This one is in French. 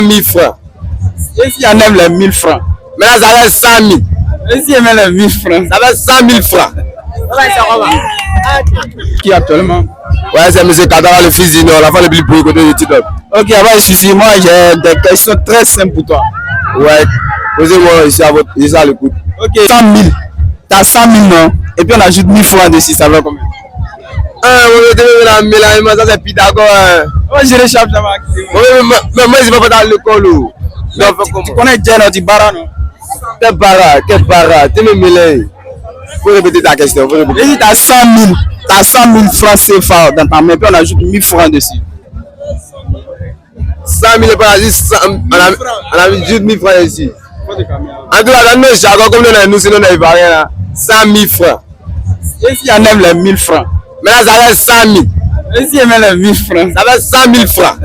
1000 francs. Et si on aime les 1000 francs? Maintenant, ça va être 100 000. Et si on aime les 1000 francs? Ça va être 100 000 francs. Qui actuellement? Ouais, c'est M. Kadara, le fils du Nord, la femme le plus pour côté de Tidop. Ok, avant de suivre, moi j'ai des questions très simples pour toi. Ouais, posez-moi ici à l'écoute. Ok, 100 000. T'as 100 000, non? Et puis on ajoute 1000 francs dessus, ça va combien? Ah, moi, ça c'est Pythagore. Moi je réchappe jamais. Mais moi, je ne vais pas dans l'école. Tu connais Jenna Dibara, non? Quel bara, tu me mêles. Faut répéter ta question. Et si t'as 100 000, t'as 100 000 francs CFA dans ta main, puis on ajoute 1000 francs dessus. 100 000 francs, on a mis juste 1000 francs ici. En tout cas, dans nos jargons, comme nous, sinon on n'a rien. 100 000 francs. Et si on aime les 1000 francs? Maintenant, ça va être 100 000. Et si on aime les 1000 francs? Ça va être 100 000 francs.